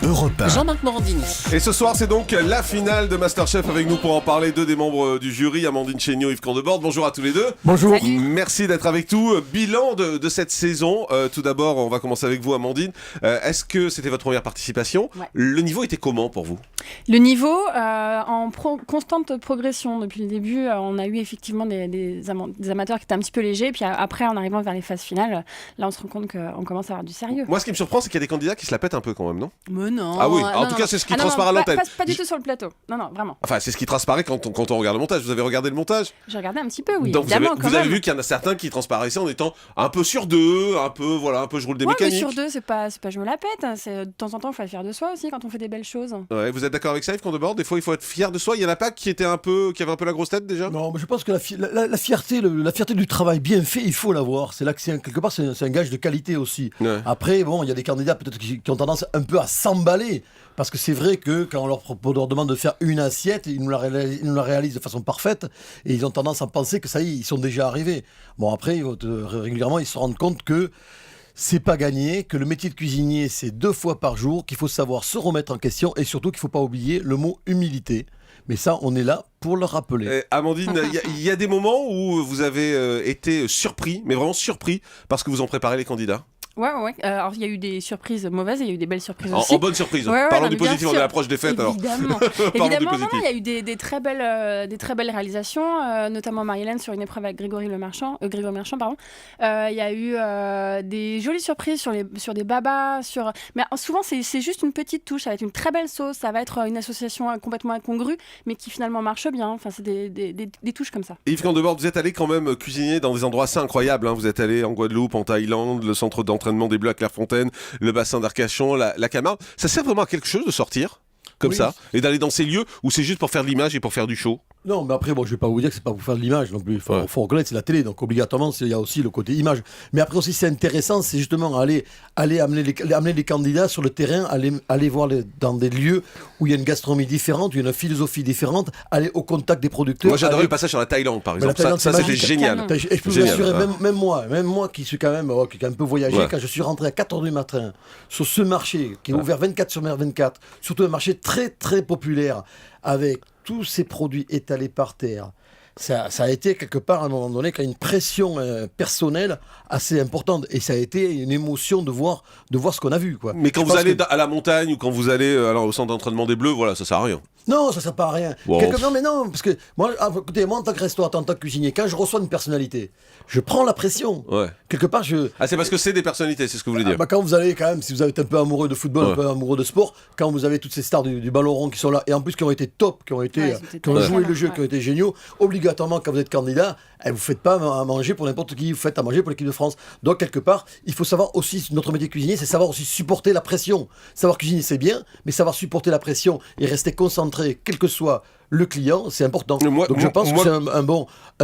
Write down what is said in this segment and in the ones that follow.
Europe 1. Jean-Marc Morandini. Et ce soir, c'est donc la finale de Masterchef. Avec nous pour en parler, deux des membres du jury, Amandine Chéniaud, Yves Candebord. Bonjour à tous les deux. Bonjour. Salut. Merci d'être avec nous. Bilan de cette saison. Tout d'abord, on va commencer avec vous, Amandine. Est-ce que c'était votre première participation ? Ouais. Le niveau était comment pour vous ? Le niveau, en constante progression. Depuis le début, on a eu effectivement des amateurs qui étaient un petit peu légers. Puis après, en arrivant vers les phases finales, là, on se rend compte qu'on commence à avoir du sérieux. Moi, ce qui me surprend, c'est qu'il y a des candidats qui se la pètent un peu quand même, non ? Mais non. Ah oui, en tout cas, c'est ce qui transparaît à l'antenne. Pas du tout sur le plateau. Non, vraiment. Enfin, c'est ce qui transparaît quand on regarde le montage. Vous avez regardé le montage ? J'ai regardé un petit peu, oui. Donc évidemment, vous avez vu qu'il y en a certains qui transparaissaient en étant un peu sur deux, un peu je roule des mais mécaniques. sur deux, c'est pas je me la pète. C'est de temps en temps, il faut être fier de soi aussi quand on fait des belles choses. Ouais, vous êtes d'accord avec ça, Yves Candebord ? Des fois, il faut être fier de soi. Il y en a pas qui avait un peu la grosse tête déjà ? Non, mais je pense que la fierté, la fierté du travail bien fait, il faut l'avoir. C'est là que quelque part, c'est un gage de qualité aussi. Ouais. Après, bon, il y a des candidats peut-être qui ont tendance un peu à s'emballer. Parce que c'est vrai que quand on leur demande de faire une assiette, ils nous la réalisent de façon parfaite. Et ils ont tendance à penser que ça y est, ils sont déjà arrivés. Bon, après, régulièrement, ils se rendent compte que c'est pas gagné, que le métier de cuisinier, c'est 2 fois par jour, qu'il faut savoir se remettre en question et surtout qu'il ne faut pas oublier le mot humilité. Mais ça, on est là pour le rappeler. Amandine, il y a des moments où vous avez été surpris, mais vraiment surpris, parce que vous en préparez les candidats. Ouais. Alors, il y a eu des surprises mauvaises et il y a eu des belles surprises aussi. En bonne surprise. Ouais, Parlons non, du mais bien positif, on est sûr. à l'approche des fêtes. Évidemment. Parlons du Évidemment, positif. il y a eu des très belles réalisations, notamment Marie-Hélène sur une épreuve avec Grégory Marchand. Il y a eu des jolies surprises sur des babas. Mais souvent, c'est juste une petite touche. Ça va être une très belle sauce. Ça va être une association complètement incongrue, mais qui finalement marche bien. Enfin, c'est des touches comme ça. Yves Candebord, vous êtes allé quand même cuisiner dans des endroits assez incroyables. Vous êtes allé en Guadeloupe, en Thaïlande, le centre d'entraînement des Bleus à Clairefontaine, le bassin d'Arcachon, la Camargue. Ça sert vraiment à quelque chose de sortir comme Oui. ça et d'aller dans ces lieux où c'est juste pour faire de l'image et pour faire du show? Non, mais après, bon, je vais pas vous dire que c'est pas pour faire de l'image non plus. Il faut reconnaître, c'est la télé, donc obligatoirement, il y a aussi le côté image. Mais après aussi, c'est intéressant, c'est justement aller amener les candidats sur le terrain, aller voir dans des lieux où il y a une gastronomie différente, où il y a une philosophie différente, aller au contact des producteurs. Moi, j'adorais le passage sur la Thaïlande, par exemple. la Thaïlande, Ça c'est c'était magique. génial. Et je peux vous Génial, assurer, ouais. même moi qui suis quand même qui ai un peu voyagé, Ouais. quand je suis rentré à 4h du matin sur ce marché qui est ouvert 24/24, surtout un marché très très populaire avec tous ces produits étalés par terre. Ça a été quelque part à un moment donné quand une pression personnelle assez importante et ça a été une émotion de voir ce qu'on a vu, quoi. Mais quand Je vous pense allez que- à la montagne ou quand vous allez au centre d'entraînement des Bleus, voilà, ça sert à rien. Non, ça sert pas à rien. Wow. Non, mais non, parce que moi, écoutez, moi en tant que restaurateur, en tant que cuisinier, quand je reçois une personnalité, je prends la pression. Ouais. Quelque part, Ah, c'est parce que c'est des personnalités, c'est ce que vous voulez dire. quand vous allez quand même, si vous êtes un peu amoureux de football, un peu amoureux de sport, quand vous avez toutes ces stars du ballon rond qui sont là, et en plus qui ont été top, qui ont joué le jeu, qui ont été géniaux, obligatoirement quand vous êtes candidat, vous faites pas à manger pour n'importe qui, vous faites à manger pour l'équipe de France. Donc quelque part, il faut savoir aussi, notre métier de cuisinier, c'est savoir aussi supporter la pression. Savoir cuisiner, c'est bien, mais savoir supporter la pression et rester concentré, quel que soit le client, c'est important. Donc je pense que c'est un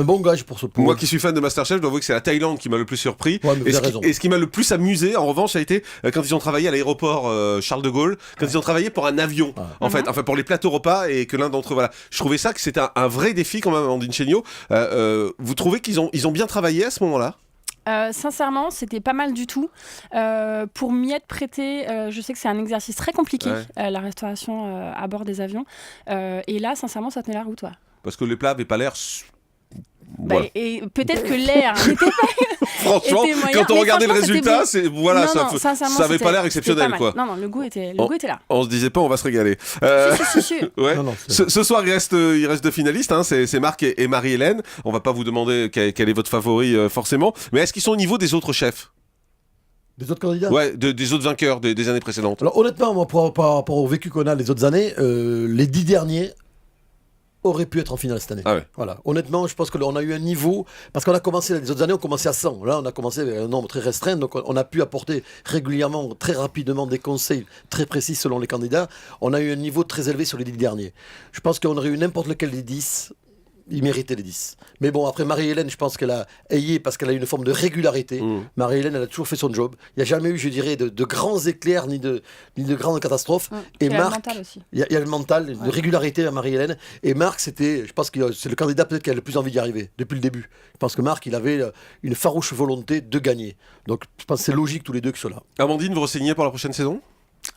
bon gage pour ce point. Moi qui suis fan de Masterchef, je dois avouer que c'est la Thaïlande qui m'a le plus surpris. Ouais, mais vous et, avez raison. et ce qui m'a le plus amusé, en revanche, ça a été quand ils ont travaillé à l'aéroport Charles de Gaulle, quand ils ont travaillé pour un avion, en fait, enfin pour les plateaux repas, et que l'un d'entre eux, voilà. Je trouvais ça que c'était un vrai défi quand même, Amandine Chéniaud. Vous trouvez qu'ils ont bien travaillé à ce moment-là ? Sincèrement, c'était pas mal du tout. Pour m'y être prêté, je sais que c'est un exercice très compliqué, la restauration à bord des avions. Et là, sincèrement, ça tenait la route. Ouais. Parce que les plats n'avaient pas l'air... Et peut-être que l'air n'était pas... Franchement, était moyen, quand on mais regardait le franchement, résultat, c'était ça avait pas l'air exceptionnel, quoi. Non, le goût était là. On se disait pas, on va se régaler. Si. Ouais. Non, ce soir, il reste deux finalistes, c'est Marc et Marie-Hélène. On va pas vous demander quel est votre favori, forcément. Mais est-ce qu'ils sont au niveau des autres chefs ? Des autres candidats ? Ouais, des autres vainqueurs des années précédentes. Alors honnêtement, moi, par rapport au vécu qu'on a les autres années, les 10 derniers auraient pu être en finale cette année. Ah ouais. Voilà. Honnêtement, je pense qu'on a eu un niveau, parce qu'on a commencé, les autres années, on commençait à 100. Là, on a commencé avec un nombre très restreint, donc on a pu apporter régulièrement, très rapidement, des conseils très précis selon les candidats. On a eu un niveau très élevé sur les 10 derniers. Je pense qu'on aurait eu n'importe lequel des 10. Il méritait les 10. Mais bon, après Marie-Hélène, je pense qu'elle a ayé parce qu'elle a une forme de régularité. Marie-Hélène, elle a toujours fait son job. Il n'y a jamais eu, je dirais, de grands éclairs ni de grandes catastrophes. Et il y a Marc, le mental aussi. il y a le mental, de régularité à Marie-Hélène. Et Marc, je pense que c'est le candidat peut-être qui a le plus envie d'y arriver depuis le début. Je pense que Marc, il avait une farouche volonté de gagner. Donc je pense que c'est logique tous les deux qu'ils soient là. Amandine, vous renseignez pour la prochaine saison ?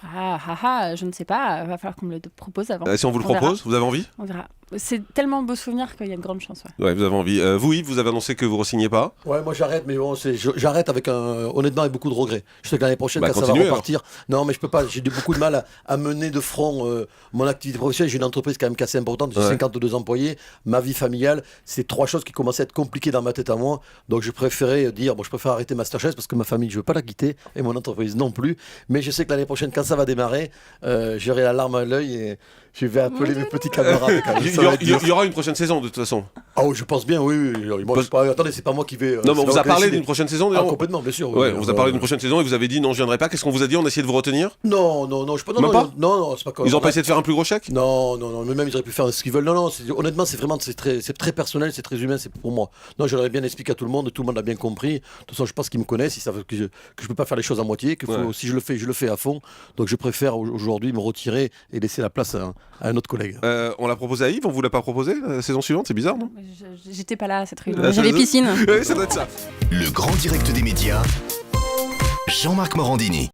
Je ne sais pas, va falloir qu'on me le propose avant. Si on vous le propose, vous avez envie ? On verra. C'est tellement beau souvenir qu'il y a de grandes chances. Ouais, vous avez envie. Vous, Yves, vous avez annoncé que vous ne re-signez pas ? Ouais, moi j'arrête, mais bon, j'arrête honnêtement avec beaucoup de regrets. Je sais que l'année prochaine, quand ça va repartir, non, mais je peux pas. J'ai beaucoup de mal à mener de front mon activité professionnelle. J'ai une entreprise quand même assez importante, j'ai 52 employés, ma vie familiale, c'est 3 choses qui commençaient à être compliquées dans ma tête à moi. Donc je préférais dire, je préfère arrêter Masterchef parce que ma famille, je veux pas la quitter et mon entreprise non plus. Mais je sais que l'année prochaine, quand ça va démarrer, j'aurai la larme à l'œil et je vais appeler mes petits camarades. Il y aura une prochaine saison de toute façon. Ah oui, je pense bien, oui. Moi, attendez, c'est pas moi qui vais. Non, mais on vous a parlé d'une prochaine saison d'ailleurs. Complètement, bien sûr. Ouais, on vous a parlé d'une prochaine saison et vous avez dit non, je viendrai pas. Qu'est-ce qu'on vous a dit ? On a essayé de vous retenir ? Non, je peux pas. Non, c'est pas comme. Ils ont pas essayé de faire un plus gros chèque ? Non, mais même ils auraient pu faire ce qu'ils veulent. Non, honnêtement, c'est très personnel, c'est très humain, c'est pour moi. Non, je l'aurais bien expliqué à tout le monde a bien compris. De toute façon, je pense qu'ils me connaissent, ils savent que je peux pas faire les choses à moitié, si je le fais à fond. Donc je préfère aujourd'hui me retirer et laisser la place à un autre collègue. On l'a proposé à Yves, on vous l'a pas proposé la saison suivante, c'est bizarre, non ? J'étais pas là à cette réunion. J'avais piscine. Oui, ça doit être ça. Le grand direct des médias, Jean-Marc Morandini.